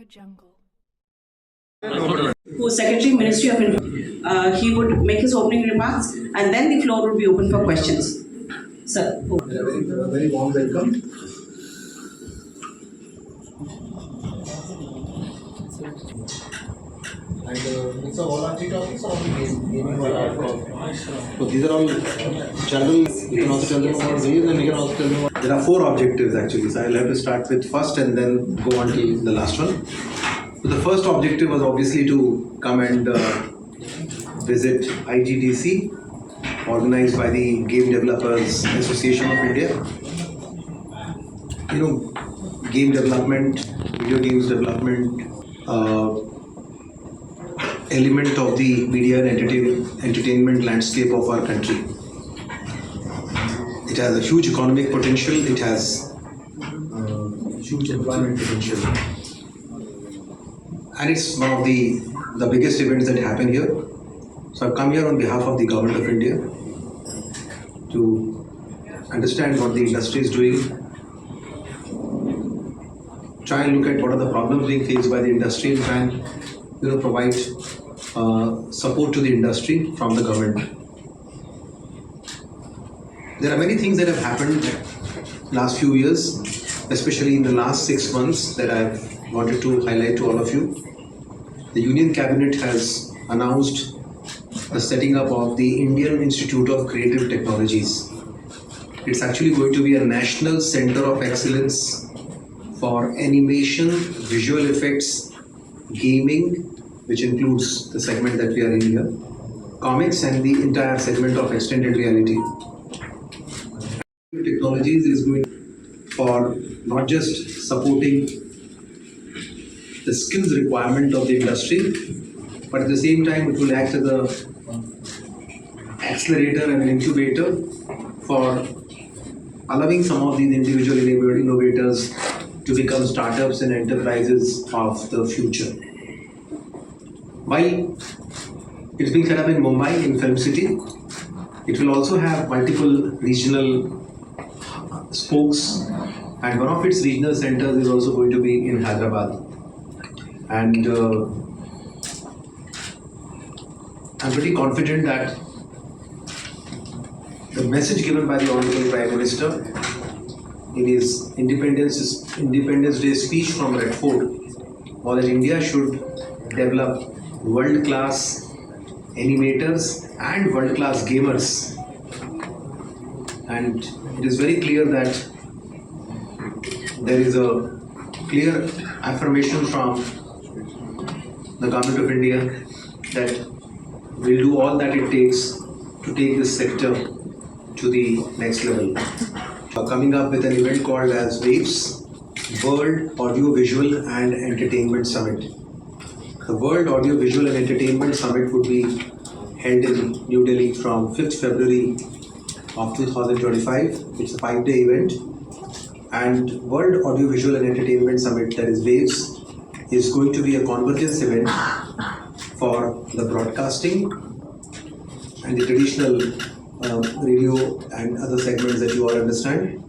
Jungle. Who is Secretary, Ministry of Information. He would make his opening remarks and then the floor would be open for questions. Sir. A very warm welcome. And it's all our three topics or gaming So these are all general. You can also tell them about these, and you can also tell them about. There are four objectives actually. So I'll have to start with first and then go on to the last one. So the first objective was obviously to come and visit IGDC, organized by the Game Developers Association of India. You know, game development, video games development, element of the media and entertainment landscape of our country. It has a huge economic potential. It has huge employment potential. And it's one of the biggest events that happen here. So I've come here on behalf of the Government of India to understand what the industry is doing, try and look at what are the problems being faced by the industry, and try and provide support to the industry from the government. There are many things that have happened last few years, especially in the last 6 months, that I've wanted to highlight to all of you. The Union Cabinet has announced the setting up of the Indian Institute of Creative Technologies. It's actually going to be a national center of excellence for animation, visual effects, gaming, which includes the segment that we are in here, comics, and the entire segment of extended reality. Technologies is going for not just supporting the skills requirement of the industry, but at the same time it will act as an accelerator and an incubator for allowing some of these individual innovators to become startups and enterprises of the future. While it's being set up in Mumbai, in Film City, it will also have multiple regional spokes, and one of its regional centers is also going to be in Hyderabad. And I'm pretty confident that the message given by the Honorable Prime Minister in his Independence Day speech from Red Fort was that India should develop world-class animators and world-class gamers. And it is very clear that there is a clear affirmation from the Government of India that we'll do all that it takes to take this sector to the next level. Coming up with an event called as WAVES, World Audio Visual and Entertainment Summit. The World Audio Visual and Entertainment Summit would be held in New Delhi from 5th February of 2025. It's a 5-day event. And World Audio Visual and Entertainment Summit, that is WAVES, is going to be a convergence event for the broadcasting and the traditional radio and other segments that you all understand.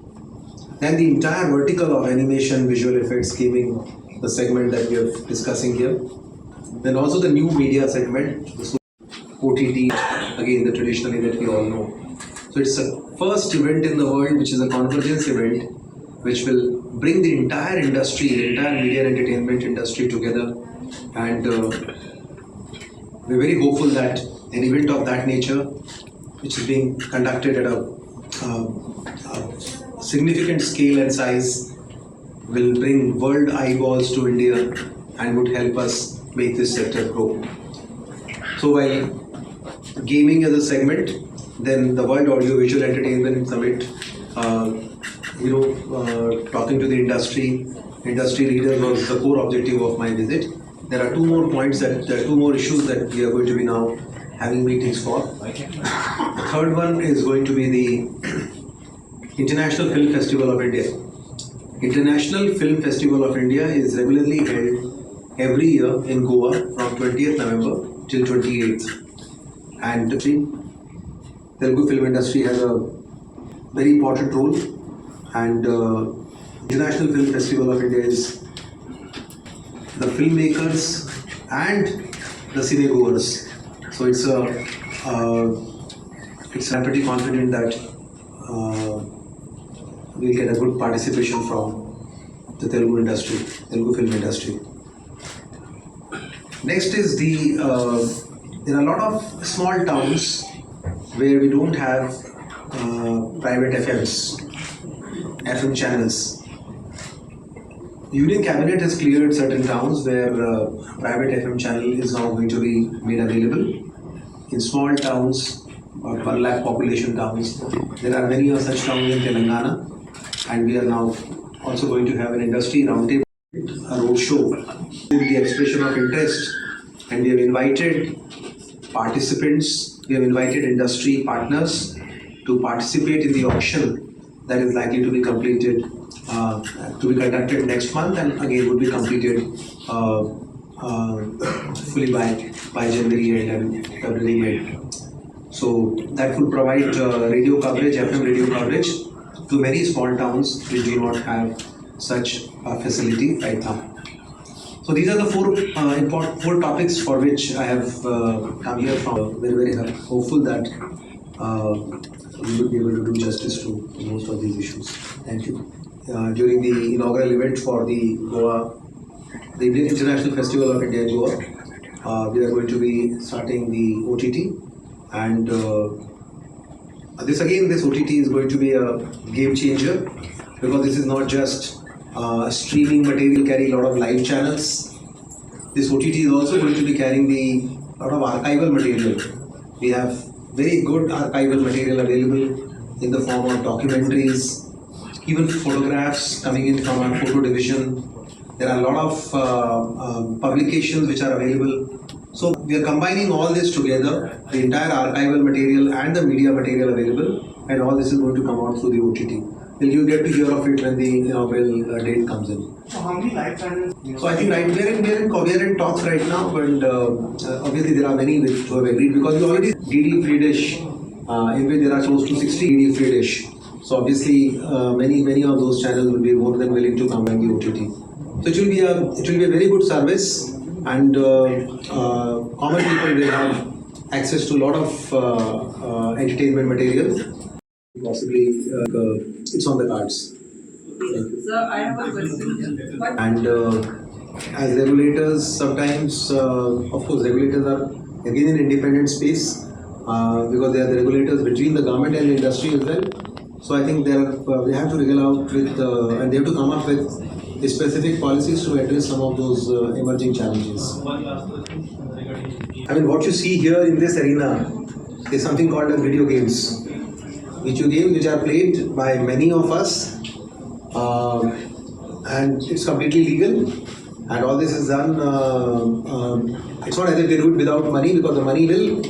Then the entire vertical of animation, visual effects, gaming, the segment that we are discussing here. Then also the new media segment, the OTT, again the traditionally that we all know. So it's the first event in the world which is a convergence event which will bring the entire industry, the entire media and entertainment industry together. And we're very hopeful that an event of that nature, which is being conducted at a significant scale and size, will bring world eyeballs to India and would help us make this sector grow. So while gaming as a segment, then the World Audio Visual Entertainment Summit, talking to the industry leaders was the core objective of my visit. There are two more issues that we are going to be now having meetings for. The third one is going to be the International Film Festival of India. International Film Festival of India is regularly held every year in Goa from 20th November till 28th. And the Telugu film industry has a very important role, and International Film Festival of India is the filmmakers and the cinegoers. So I'm pretty confident that we'll get a good participation from the Telugu industry, Telugu film industry. Next is there are a lot of small towns where we don't have private FM channels. Union Cabinet has cleared certain towns where private FM channel is now going to be made available. In small towns, or 1 lakh population towns, there are many of such towns in Telangana, and we are now also going to have an industry roundtable, a roadshow with the expression of interest, and we have invited participants, we have invited industry partners to participate in the auction that is likely to be completed, to be conducted next month, and again would be completed fully by January and February mid. So that would provide radio coverage, FM radio coverage to many small towns which do not have such a facility right now. So these are the four topics for which I have come here from. Very hopeful that we will be able to do justice to most of these issues. Thank you. During the inaugural event for the Indian International Festival of India in Goa, we are going to be starting the OTT, and this OTT is going to be a game changer, because this is not just streaming material, carry a lot of live channels. This OTT is also going to be carrying a lot of archival material. We have very good archival material available in the form of documentaries, even photographs coming in from our photo division. There are a lot of publications which are available. So we are combining all this together, the entire archival material and the media material available, and all this is going to come out through the OTT. You get to hear of it when the inaugural date comes in. So how many live channels? So I think we're in talks right now, and obviously there are many which have agreed, because we already DD free dish, in which there are close to 60 DD free dish. So obviously many of those channels will be more than willing to come on the OTT. So it will be a very good service, and common people will have access to a lot of entertainment material. Possibly it's on the cards. Sir, I have a question. And as regulators, sometimes, of course, regulators are again in independent space, because they are the regulators between the government and the industry as well. So I think they have to wriggle out with, and they have to come up with specific policies to address some of those emerging challenges. I mean, what you see here in this arena is something called as video games. Video games which are played by many of us, and it's completely legal, and all this is done. It's not as if they do it without money, because the money will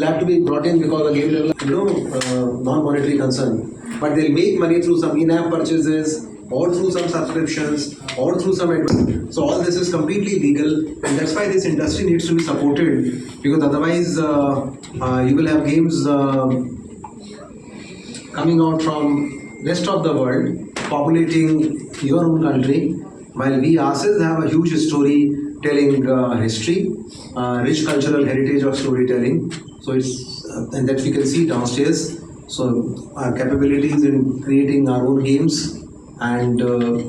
have to be brought in because the game level, non-monetary concern. But they'll make money through some in-app purchases, or through some subscriptions, or through some advertising. So all this is completely legal, and that's why this industry needs to be supported, because otherwise you will have games coming out from rest of the world, populating your own country, while we ourselves have a huge storytelling history, rich cultural heritage of storytelling. So it's and that we can see downstairs. So our capabilities in creating our own games, and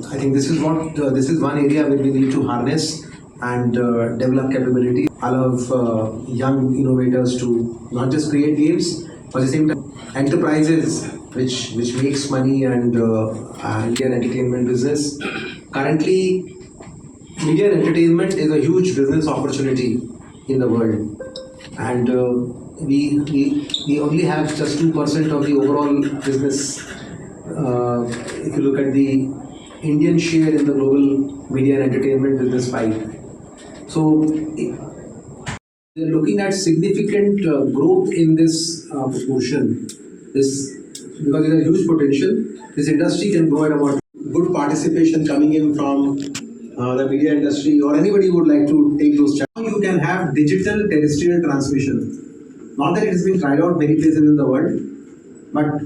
I think this is one area where we need to harness and develop capability. Allow young innovators to not just create games, but at the same time enterprises which makes money, and media and entertainment business. Currently, media and entertainment is a huge business opportunity in the world, and we only have just 2% of the overall business. If you look at the Indian share in the global media and entertainment business pie, so they're looking at significant growth in this proportion. Because there's a huge potential. This industry can grow at about good participation coming in from the media industry, or anybody who would like to take those channels. You can have digital terrestrial transmission. Not that it has been tried out many places in the world, but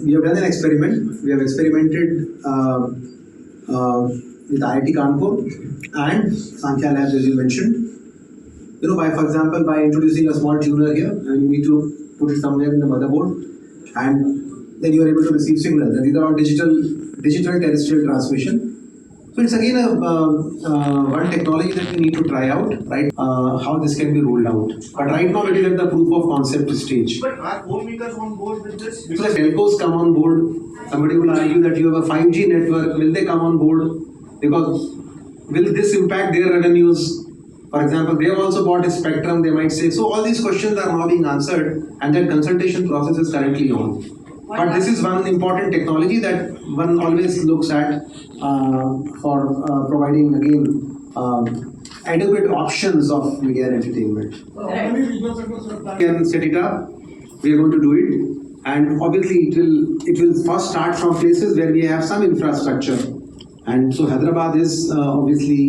we have done an experiment. We have experimented with IIT Kanpur and Sankhya Labs, as you mentioned. For example, by introducing a small tuner here, and you need to put it somewhere in the motherboard, and then you are able to receive signals. And these are all digital terrestrial transmission. So it's again one technology that we need to try out, right? How this can be rolled out. But right now it is at the proof of concept stage. But are homemakers on board with this? So if telcos come on board, somebody will argue that you have a 5G network. Will they come on board? Because will this impact their revenues? For example, they have also bought a spectrum. They might say so. All these questions are now being answered, and that consultation process is currently on. But this is one important technology that one always looks at for providing again adequate options of media and entertainment. We can set it up. We are going to do it, and obviously it will first start from places where we have some infrastructure, and so Hyderabad is obviously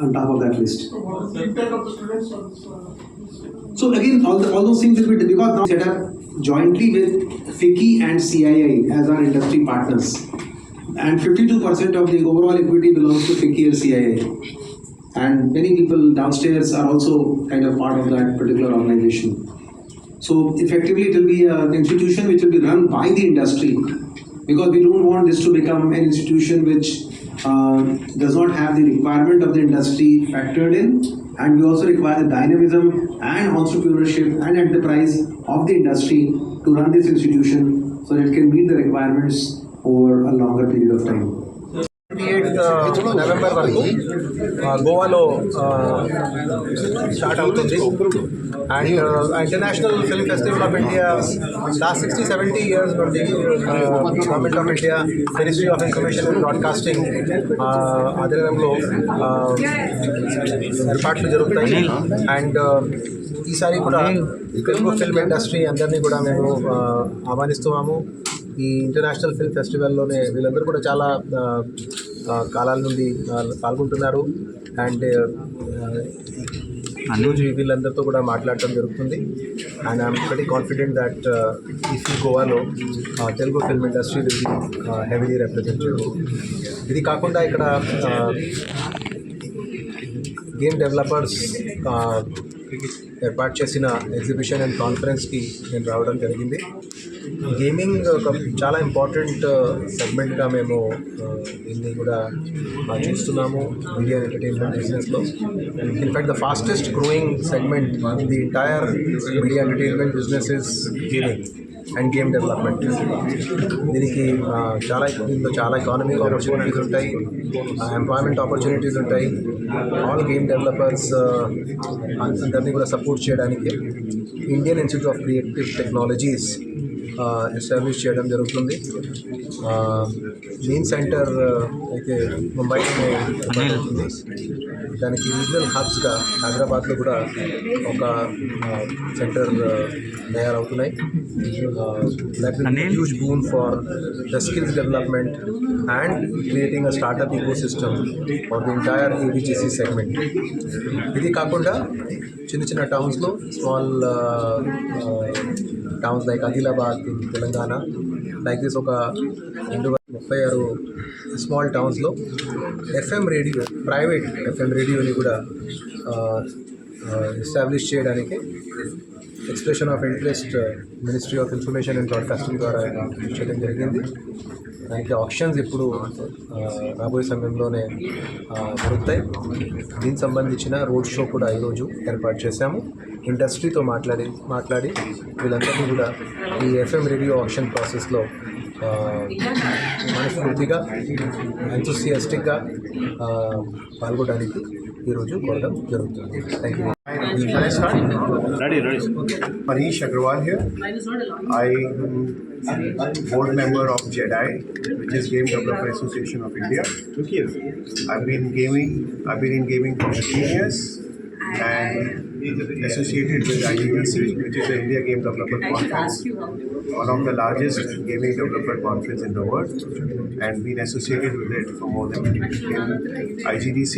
on top of that list. So what is the impact of the students on this? So again, all those things will be because now set up jointly with FICCI and CII as our industry partners, and 52% of the overall equity belongs to FICCI and CII, and many people downstairs are also kind of part of that particular organization. So effectively, it will be an institution which will be run by the industry, because we don't want this to become an institution which does not have the requirement of the industry factored in, and we also require the dynamism and entrepreneurship and enterprise of the industry to run this institution so that it can meet the requirements over a longer period of time. 28 November వరకు గోవాలో start అవుతుంది. And international film festival of India last 60-70 years నుండి government of India, ministry of information and broadcasting ఆధ్వర్యంలో ఏర్పాట్లు జరుగుతాయి. And ఈసారి కూడా Telugu film industry అందరినీ కూడా మేము ఆహ్వానిస్తున్నాము. ఈ ఇంటర్నేషనల్ ఫిల్మ్ ఫెస్టివల్లోనే వీళ్ళందరూ కూడా చాలా కాలాల నుండి పాల్గొంటున్నారు. అండ్ ఈరోజు వీళ్ళందరితో కూడా మాట్లాడటం జరుగుతుంది. And I'm very confident that ఈ గోవాలో Telugu film industry will be heavily represented. ఇది కాకుండా ఇక్కడ గేమ్ డెవలపర్స్ ఏర్పాటు చేసిన ఎగ్జిబిషన్ అండ్ కాన్ఫరెన్స్కి నేను రావడం జరిగింది. గేమింగ్ ఒక చాలా ఇంపార్టెంట్ సెగ్మెంట్గా మేము దీన్ని కూడా చూస్తున్నాము మీడియా ఎంటర్టైన్మెంట్ బిజినెస్లో. In fact the fastest growing segment in the entire media entertainment business is gaming and game development. దీనికి దీంట్లో చాలా ఎకానమిక్ ఆపర్చునిటీస్ ఉంటాయి, ఎంప్లాయ్మెంట్ ఆపర్చునిటీస్ ఉంటాయి. ఆల్ గేమ్ డెవలపర్స్ అందరినీ కూడా సపోర్ట్ చేయడానికి Indian institute of creative technologies establish చేయడం జరుగుతుంది. మెయిన్ సెంటర్ అయితే ముంబైలోనే ఉంటుంది. దానికి రీజనల్ హబ్స్గా హైదరాబాద్లో కూడా ఒక సెంటర్ తయారవుతున్నాయి. Huge boon for the skills development and creating a startup eco system for the entire AVGC segment. ఇది కాకుండా చిన్న చిన్న టౌన్స్లో small towns like Adilabad in Telangana, like this ఒక 236 స్మాల్ టౌన్స్లో ఎఫ్ఎం రేడియో, ప్రైవేట్ ఎఫ్ఎం రేడియోని కూడా ఎస్టాబ్లిష్ చేయడానికి expression of interest ministry of information and broadcasting ద్వారా చేయడం జరిగింది. దానికి ఆప్షన్స్ ఇప్పుడు రాబోయే సమయంలోనే దొరుకుతాయి. దీనికి సంబంధించిన రోడ్ షో కూడా ఈరోజు ఏర్పాటు చేశాము. ఇండస్ట్రీతో మాట్లాడి వీళ్ళందరినీ కూడా ఈ ఎఫ్ఎం రేడియో ఆప్షన్ ప్రాసెస్లో మనస్ఫూర్తిగా ఎంతూసియాస్టిక్గా పాల్గొనడానికి ఈరోజు కోరడం జరుగుతుంది. Thank you. Ready. Manish Agrawal here. I am board member of JEDI, which is Game Developer Association of India. I've been in gaming for 15 years and associated with IGDC, which is the India Game Developer Conference, one of the largest gaming developer conference in the world, and been associated with it for more than in IGDC.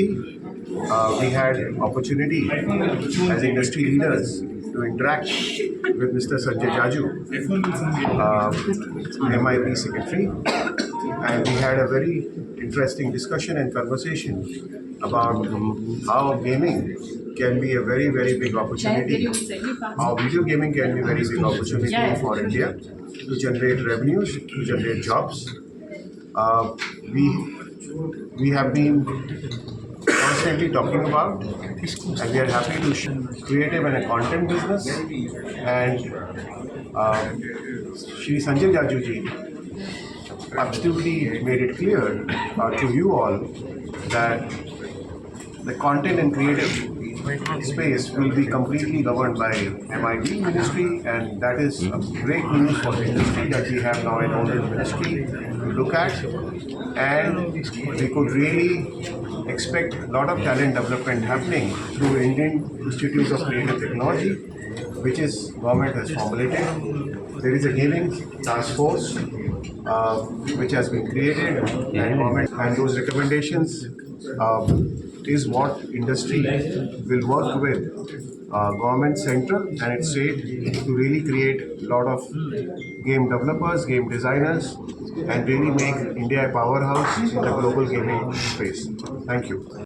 We had opportunity as industry leaders to interact with Mr. Sanjay Jaju, MIB secretary, and we had a very interesting discussion and conversation about how gaming can be a very, very big opportunity. How video gaming can be a very big opportunity for India to generate revenues, to generate jobs. Uh, we have been constantly talking about, and we are happy to creative and a content business. And Shri Sanjay Jajuji absolutely made it clear to you all that the content and creative space will be completely governed by MIT ministry, and that is a great news for the industry that we have now an owned ministry to look at, and we could really expect a lot of talent development happening through Indian Institute of Creative Technology, which is government has formulated. There is a gaming task force which has been created, and government and those recommendations is what industry will work with government central and its state to really create a lot of game developers, game designers, and really make India a powerhouse in the global gaming space. Thank you.